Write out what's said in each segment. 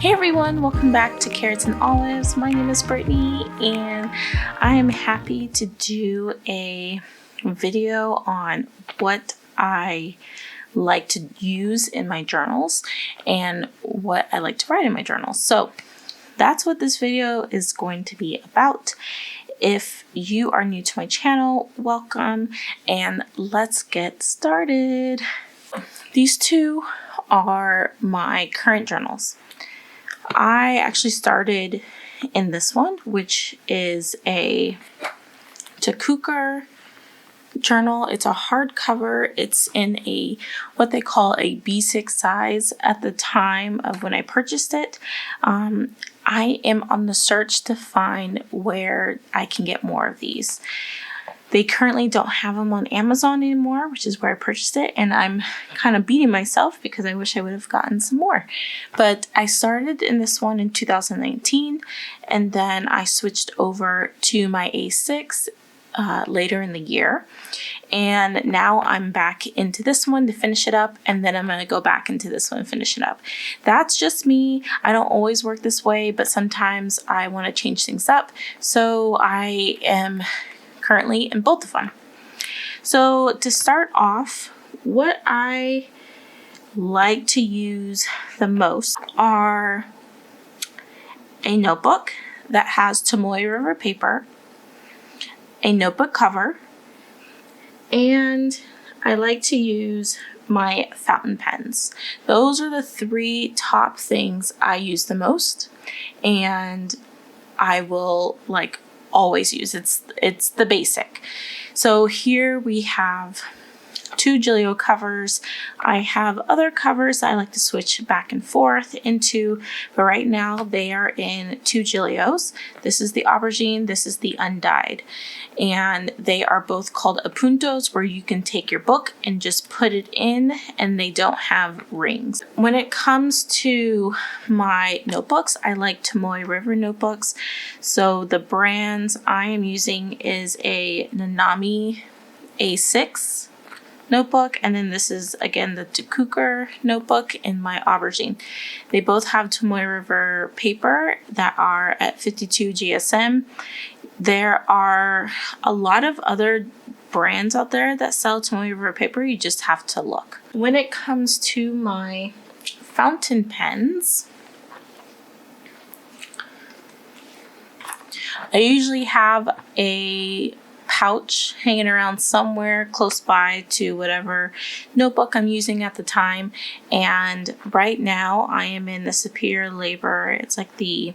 Hey everyone, welcome back to Carrots and Olives. My name is Brittany and I am happy to do a video on what I like to use in my journals and what I like to write in my journals. So that's what this video is going to be about. If you are new to my channel, welcome and let's get started. These two are my current journals. I actually started in this one, which is a Takuker journal. It's a hardcover. It's in a what they call a B6 size at the time of when I purchased it. I am on the search to find where I can get more of these. They currently don't have them on Amazon anymore, which is where I purchased it, and I'm kind of beating myself because I wish I would have gotten some more. But I started in this one in 2019, and then I switched over to my A6 later in the year. And now I'm back into this one to finish it up, and then I'm going to go back into this one and finish it up. That's just me. I don't always work this way, but sometimes I want to change things up. So I am currently in both of them. So to start off, what I like to use the most are a notebook that has Tomoe River paper, a notebook cover, and I like to use my fountain pens. Those are the three top things I use the most, and I will always use. It's the basic. So here we have two Gilio covers. I have other covers that I like to switch back and forth into, but right now they are in two Gilios. This is the aubergine, this is the undyed, and they are both called apuntos, where you can take your book and just put it in, and they don't have rings. When it comes to my notebooks, I like Tomoe River notebooks. So the brands I am using is a Nanami A6 notebook, and then this is again the Takuker notebook in my aubergine. They both have Tomoe River paper that are at 52 GSM. There are a lot of other brands out there that sell Tomoe River paper. You just have to look. When it comes to my fountain pens, I usually have a pouch hanging around somewhere close by to whatever notebook I'm using at the time. And right now I am in the Superior Labor. It's like the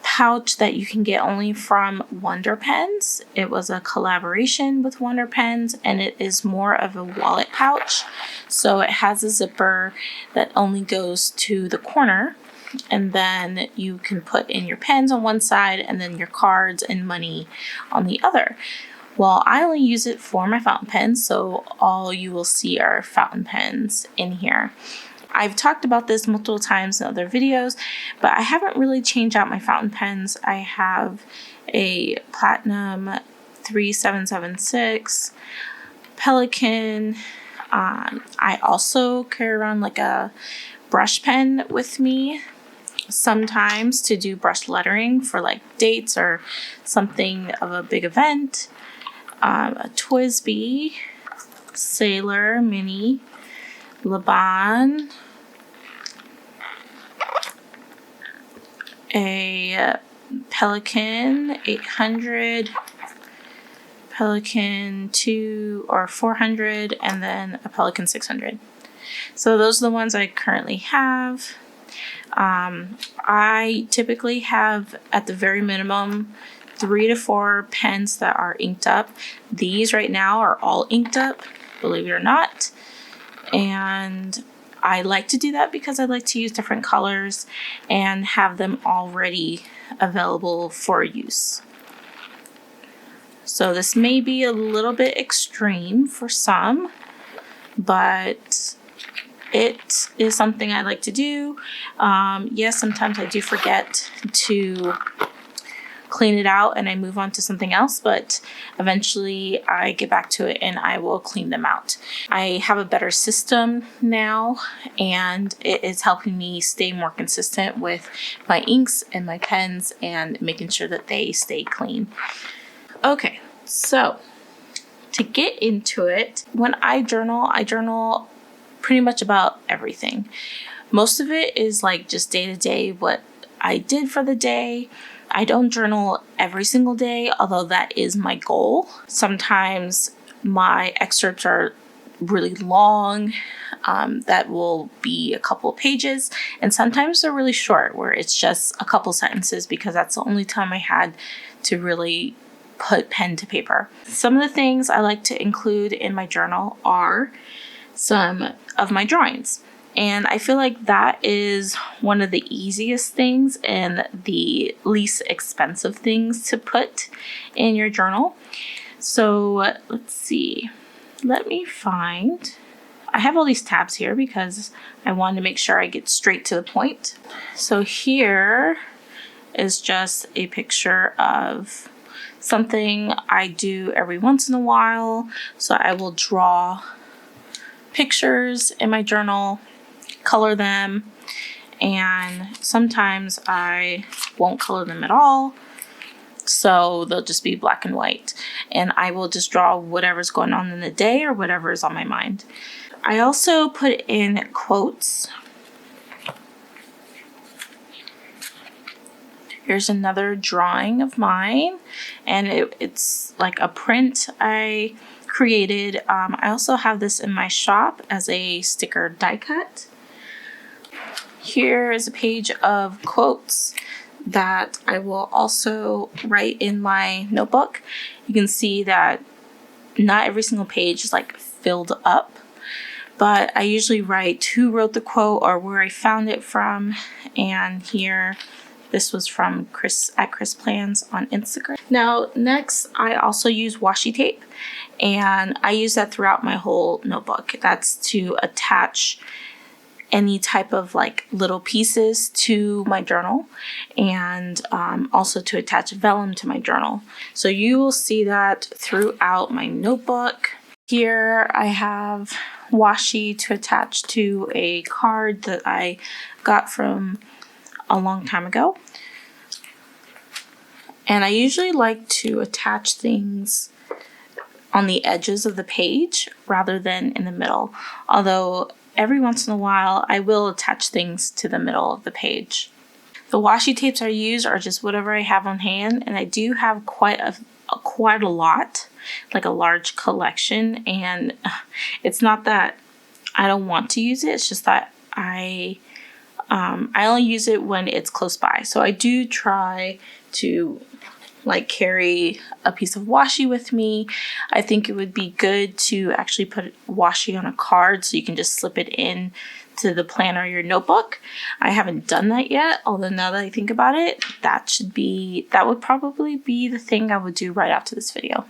pouch that you can get only from Wonderpens. It was a collaboration with Wonderpens, and it is more of a wallet pouch. So it has a zipper that only goes to the corner, and then you can put in your pens on one side and then your cards and money on the other. Well, I only use it for my fountain pens, so all you will see are fountain pens in here. I've talked about this multiple times in other videos, but I haven't really changed out my fountain pens. I have a Platinum 3776 Pelican. I also carry around like a brush pen with me sometimes to do brush lettering for like dates or something of a big event. A Twisby Sailor Mini Laban, a Pelican 800, Pelican 2 or 400, and then a Pelican 600. So those are the ones I currently have. I typically have, at the very minimum, 3 to 4 pens that are inked up. These right now are all inked up, believe it or not. And I like to do that because I like to use different colors and have them already available for use. So this may be a little bit extreme for some, but it is something I like to do. Yes, sometimes I do forget to clean it out and I move on to something else, but eventually I get back to it and I will clean them out. I have a better system now, and it is helping me stay more consistent with my inks and my pens and making sure that they stay clean. Okay, so to get into it, when I journal pretty much about everything. Most of it is like just day to day, what I did for the day. I don't journal every single day, although that is my goal. Sometimes my excerpts are really long, that will be a couple of pages, and sometimes they're really short where it's just a couple sentences because that's the only time I had to really put pen to paper. Some of the things I like to include in my journal are some of my drawings. And I feel like that is one of the easiest things and the least expensive things to put in your journal. So let's see. Let me find. I have all these tabs here because I wanted to make sure I get straight to the point. So here is just a picture of something I do every once in a while. So I will draw pictures in my journal, color them, and sometimes I won't color them at all, so they'll just be black and white, and I will just draw whatever's going on in the day or whatever is on my mind. I also put in quotes. Here's another drawing of mine, and it's like a print I created. I also have this in my shop as a sticker die cut. Here is a page of quotes that I will also write in my notebook. You can see that not every single page is like filled up, but I usually write who wrote the quote or where I found it from. And here, this was from Chris at Chris Plans on Instagram. Now, next, I also use washi tape, and I use that throughout my whole notebook. That's to attach any type of like little pieces to my journal, and also to attach vellum to my journal. So you will see that throughout my notebook. Here I have washi to attach to a card that I got from a long time ago. And I usually like to attach things on the edges of the page rather than in the middle, although every once in a while I will attach things to the middle of the page. The washi tapes I use are just whatever I have on hand, and I do have quite a lot, like a large collection, and it's not that I don't want to use it, it's just that I only use it when it's close by. So I do try to like carry a piece of washi with me. I think it would be good to actually put washi on a card so you can just slip it in to the planner or your notebook. I haven't done that yet, although now that I think about it, that would probably be the thing I would do right after this video.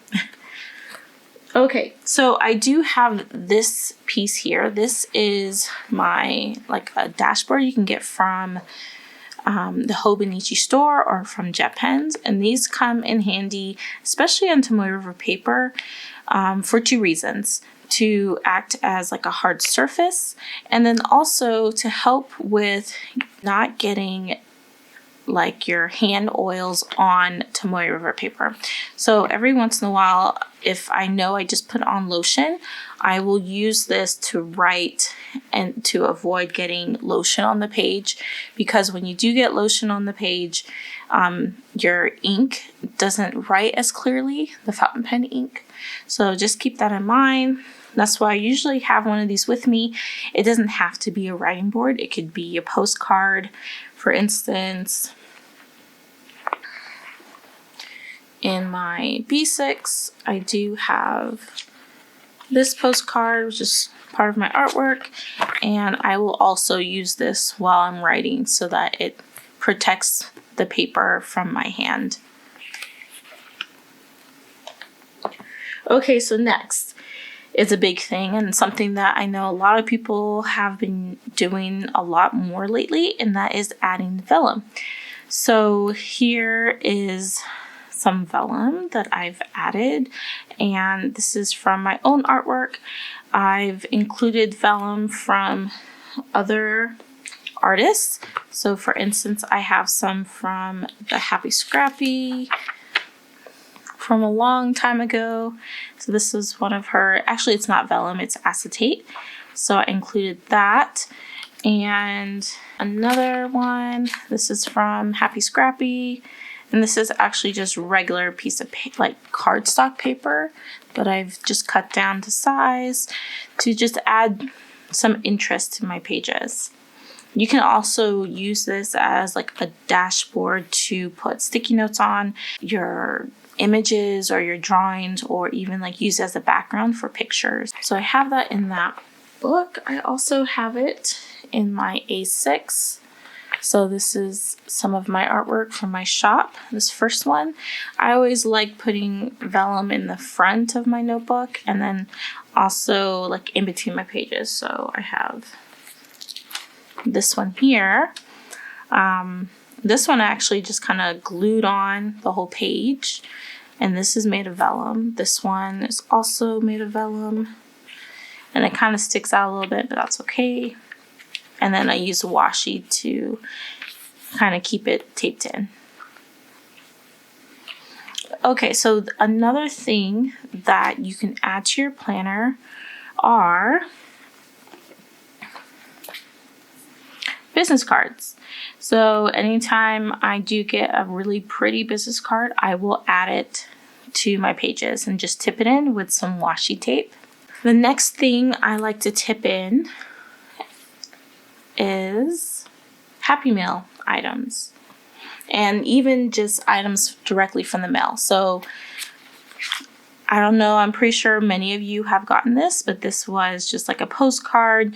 Okay, so I do have this piece here. This is my, like a dashboard you can get from the Hobonichi store or from JetPens, and these come in handy, especially on Tomoe River paper, for two reasons: to act as like a hard surface, and then also to help with not getting like your hand oils on Tomoe River paper. So every once in a while, if I know I just put on lotion, I will use this to write and to avoid getting lotion on the page, because when you do get lotion on the page, your ink doesn't write as clearly, the fountain pen ink. So just keep that in mind. That's why I usually have one of these with me. It doesn't have to be a writing board. It could be a postcard, for instance. In my B6, I do have this postcard, which is part of my artwork, and I will also use this while I'm writing so that it protects the paper from my hand. Okay, so next is a big thing, and something that I know a lot of people have been doing a lot more lately, and that is adding vellum. So here is some vellum that I've added, and this is from my own artwork. I've included vellum from other artists. So for instance, I have some from the Happy Scrappy from a long time ago. So this is one of her, actually it's not vellum, it's acetate. So I included that. And another one, this is from Happy Scrappy. And this is actually just regular piece of like cardstock paper, but I've just cut down to size to just add some interest to my pages. You can also use this as like a dashboard to put sticky notes on your images or your drawings, or even like use as a background for pictures. So I have that in that book. I also have it in my A6. So this is some of my artwork from my shop. This first one, I always like putting vellum in the front of my notebook and then also like in between my pages. So I have this one here. This one I actually just kind of glued on the whole page, and this is made of vellum. This one is also made of vellum, and it kind of sticks out a little bit, but that's okay. And then I use washi to kind of keep it taped in. Okay, so another thing that you can add to your planner are business cards. So anytime I do get a really pretty business card, I will add it to my pages and just tip it in with some washi tape. The next thing I like to tip in is Happy Mail items, and even just items directly from the mail. So I don't know, I'm pretty sure many of you have gotten this, but this was just like a postcard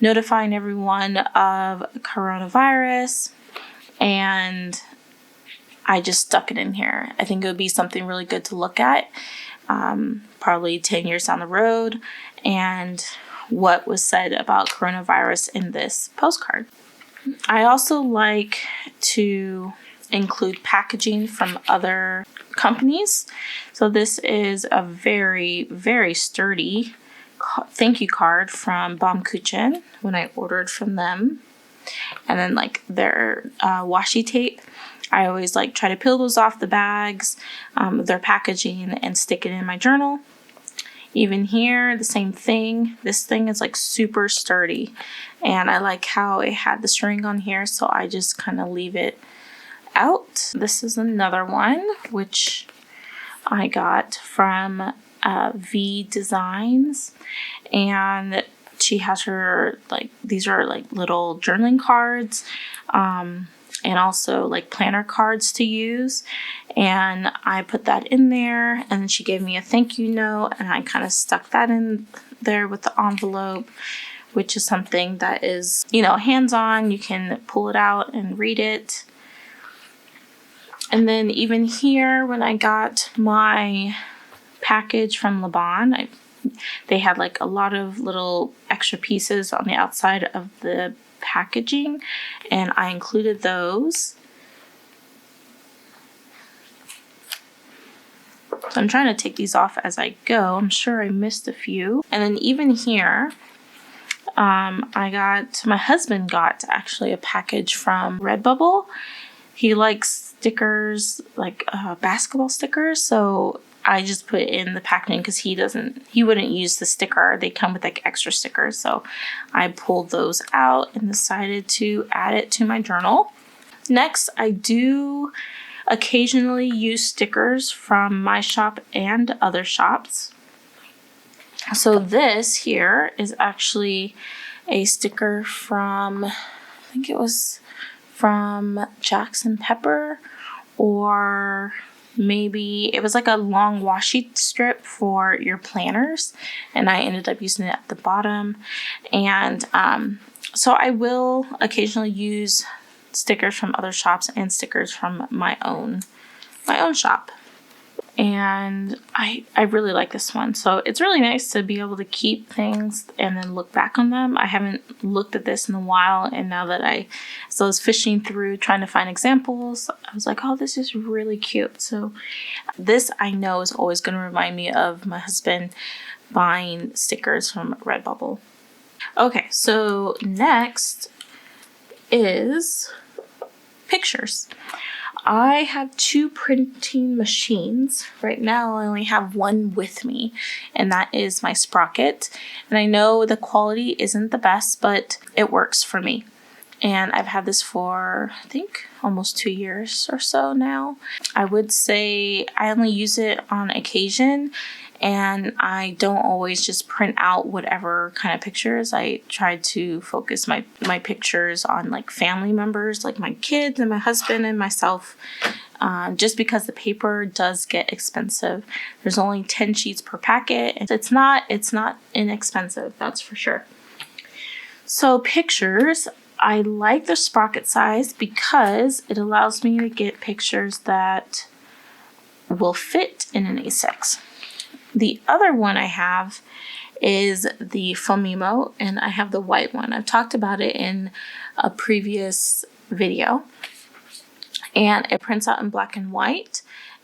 notifying everyone of coronavirus, and I just stuck it in here. I think it would be something really good to look at, probably 10 years down the road, and what was said about coronavirus in this postcard. I also like to include packaging from other companies. So this is a very, very sturdy thank you card from Baumkuchen when I ordered from them. And then like their washi tape, I always like try to peel those off the bags, their packaging, and stick it in my journal. Even here, the same thing. This thing is like super sturdy, and I like how it had the string on here, so I just kind of leave it out. This is another one which I got from V Designs, and she has her like, these are like little journaling cards, and also like planner cards to use, and I put that in there, and she gave me a thank you note, and I kind of stuck that in there with the envelope, which is something that is, you know, hands-on. You can pull it out and read it. And then even here, when I got my package from Laban, they had like a lot of little extra pieces on the outside of the packaging, and I included those. So I'm trying to take these off as I go. I'm sure I missed a few. And then even here, my husband got actually a package from Redbubble. He likes stickers, like basketball stickers, so I just put it in the packaging because he wouldn't use the sticker. They come with like extra stickers, so I pulled those out and decided to add it to my journal. Next, I do occasionally use stickers from my shop and other shops. So this here is actually a sticker from, I think it was from Jackson Pepper, or maybe it was like a long washi strip for your planners, and I ended up using it at the bottom. And so I will occasionally use stickers from other shops and stickers from my own shop. And I really like this one. So it's really nice to be able to keep things and then look back on them. I haven't looked at this in a while, and now that I was fishing through trying to find examples, I was like, oh, this is really cute. So this I know is always going to remind me of my husband buying stickers from Redbubble. Okay, so next is pictures. I have 2 printing machines. Right now I only have one with me, and that is my Sprocket. And I know the quality isn't the best, but it works for me. And I've had this for, I think, almost 2 years or so now. I would say I only use it on occasion, and I don't always just print out whatever kind of pictures. I try to focus my pictures on like family members, like my kids and my husband and myself, just because the paper does get expensive. There's only 10 sheets per packet. It's not inexpensive, that's for sure. So pictures, I like the Sprocket size because it allows me to get pictures that will fit in an A6. The other one I have is the Fomimo, and I have the white one. I've talked about it in a previous video. And it prints out in black and white.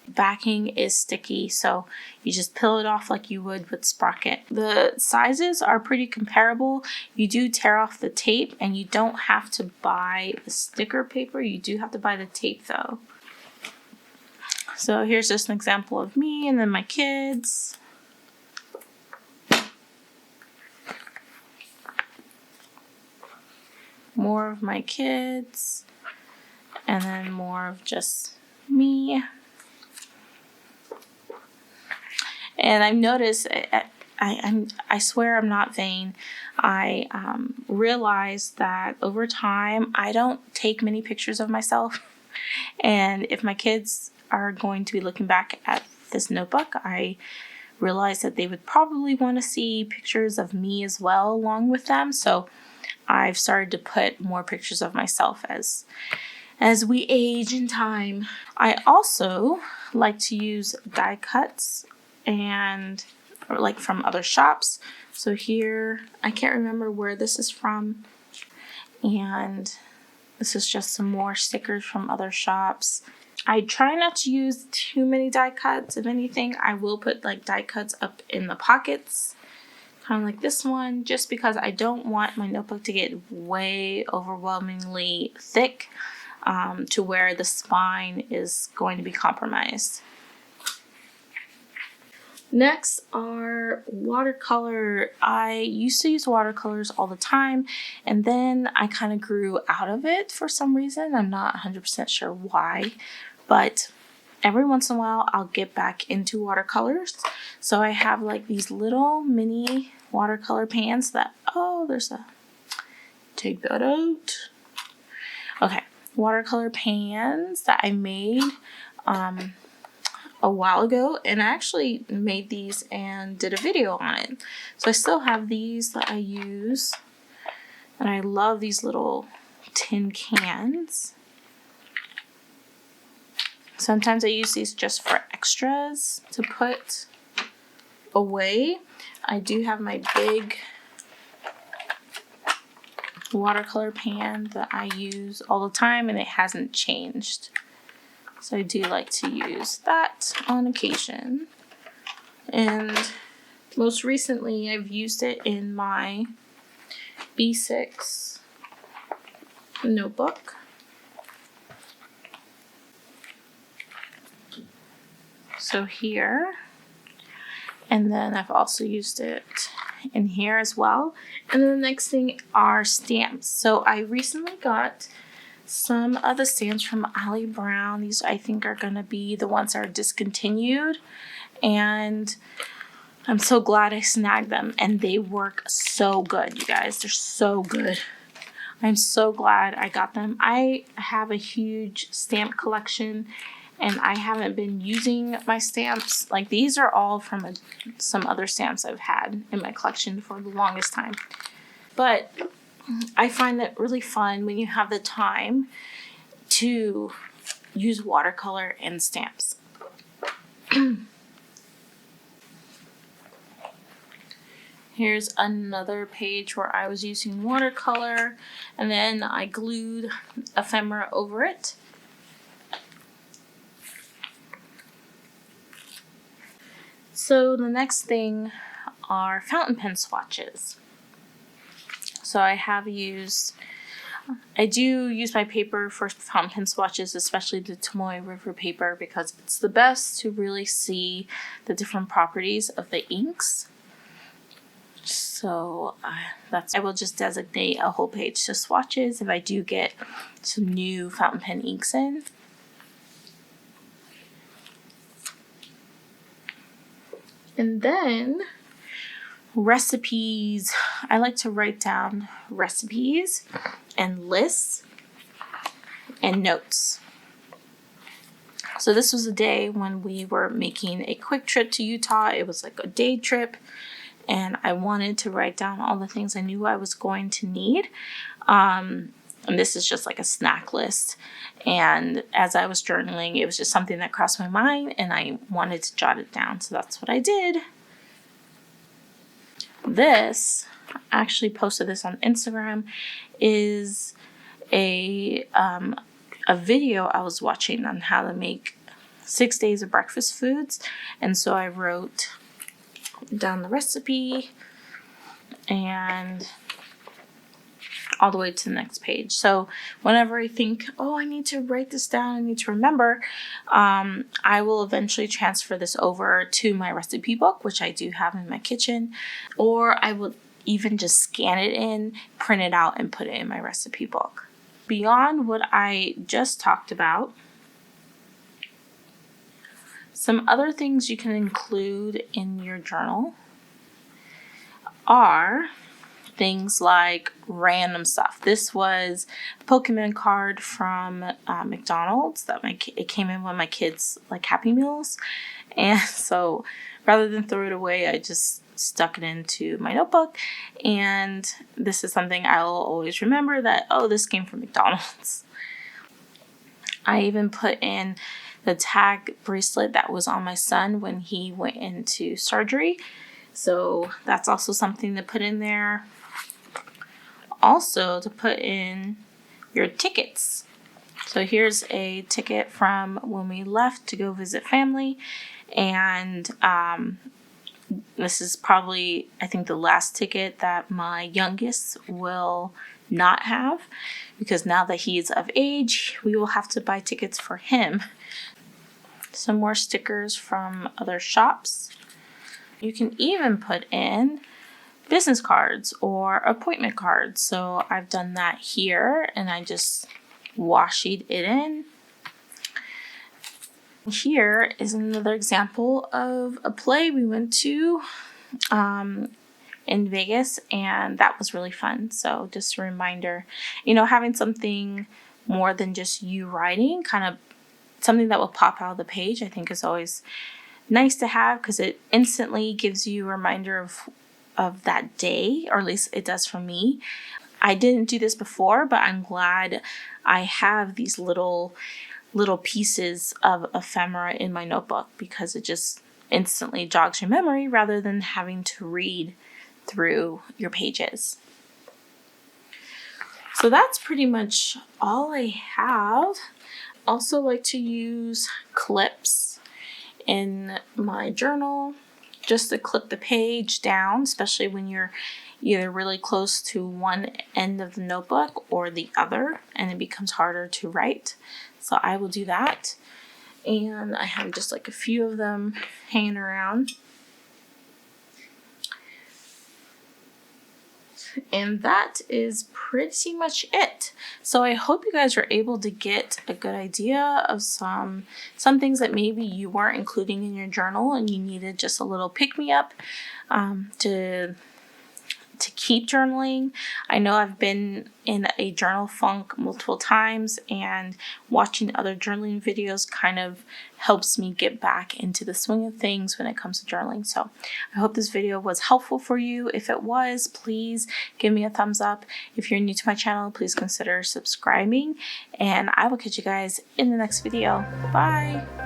Backing is sticky, so you just peel it off like you would with Sprocket. The sizes are pretty comparable. You do tear off the tape, and you don't have to buy the sticker paper. You do have to buy the tape though. So here's just an example of me and then my kids. More of my kids. And then more of just me. And I've noticed, I swear I'm not vain, I realized that over time I don't take many pictures of myself. And if my kids are going to be looking back at this notebook, I realized that they would probably want to see pictures of me as well along with them. So I've started to put more pictures of myself as we age in time. I also like to use die cuts or like from other shops. So here, I can't remember where this is from. And this is just some more stickers from other shops. I try not to use too many die cuts. If anything, I will put like die cuts up in the pockets, kind of like this one, just because I don't want my notebook to get way overwhelmingly thick to where the spine is going to be compromised. Next are watercolor. I used to use watercolors all the time, and then I kind of grew out of it for some reason. I'm not 100% sure why, but every once in a while I'll get back into watercolors. So I have like these little mini watercolor pans that, take that out. Okay, watercolor pans that I made a while ago, and I actually made these and did a video on it. So I still have these that I use, and I love these little tin cans. Sometimes I use these just for extras to put away. I do have my big watercolor pan that I use all the time, and it hasn't changed. So I do like to use that on occasion. And most recently I've used it in my B6 notebook. So here, and then I've also used it in here as well. And then the next thing are stamps. So I recently got some of the stamps from Ali Brown. These I think are going to be the ones that are discontinued, and I'm so glad I snagged them, and they work so good, you guys. They're so good. I'm so glad I got them. I have a huge stamp collection, and I haven't been using my stamps. Like, these are all from some other stamps I've had in my collection for the longest time. But I find that really fun when you have the time to use watercolor and stamps. Here's another page where I was using watercolor, and then I glued ephemera over it. So the next thing are fountain pen swatches. So I do use my paper for fountain pen swatches, especially the Tomoe River paper, because it's the best to really see the different properties of the inks. So I will just designate a whole page to swatches if I do get some new fountain pen inks in. And then recipes. I like to write down recipes and lists and notes. So this was a day when we were making a quick trip to Utah. It was like a day trip, and I wanted to write down all the things I knew I was going to need. And this is just like a snack list. And as I was journaling, it was just something that crossed my mind and I wanted to jot it down. So that's what I did. This, I actually posted this on Instagram, is a video I was watching on how to make 6 days of breakfast foods. And so I wrote down the recipe and all the way to the next page. So whenever I think, oh, I need to write this down, I need to remember, I will eventually transfer this over to my recipe book, which I do have in my kitchen, or I will even just scan it in, print it out, and put it in my recipe book. Beyond what I just talked about, some other things you can include in your journal are things like random stuff. This was a Pokemon card from McDonald's that it came in when my kids like Happy Meals, and so rather than throw it away, I just stuck it into my notebook. And this is something I'll always remember, that, oh, this came from McDonald's. I even put in the tag bracelet that was on my son when he went into surgery. So that's also something to put in there. Also, to put in your tickets. So here's a ticket from when we left to go visit family. And this is probably, I think, the last ticket that my youngest will not have, because now that he is of age, we will have to buy tickets for him. Some more stickers from other shops. You can even put in business cards or appointment cards. So I've done that here, and I just washied it in. Here is another example of a play we went to in Vegas, and that was really fun. So just a reminder, having something more than just you writing, kind of something that will pop out of the page, I think is always nice to have, because it instantly gives you a reminder of that day, or at least it does for me. I didn't do this before, but I'm glad I have these little pieces of ephemera in my notebook, because it just instantly jogs your memory rather than having to read through your pages. So that's pretty much all I have. Also like to use clips in my journal just to clip the page down, especially when you're either really close to one end of the notebook or the other, and it becomes harder to write. So I will do that. And I have just like a few of them hanging around. And that is pretty much it. So I hope you guys are able to get a good idea of some things that maybe you weren't including in your journal and you needed just a little pick-me-up to keep journaling. I know I've been in a journal funk multiple times, and watching other journaling videos kind of helps me get back into the swing of things when it comes to journaling. So I hope this video was helpful for you. If it was, please give me a thumbs up. If you're new to my channel, please consider subscribing, and I will catch you guys in the next video. Bye!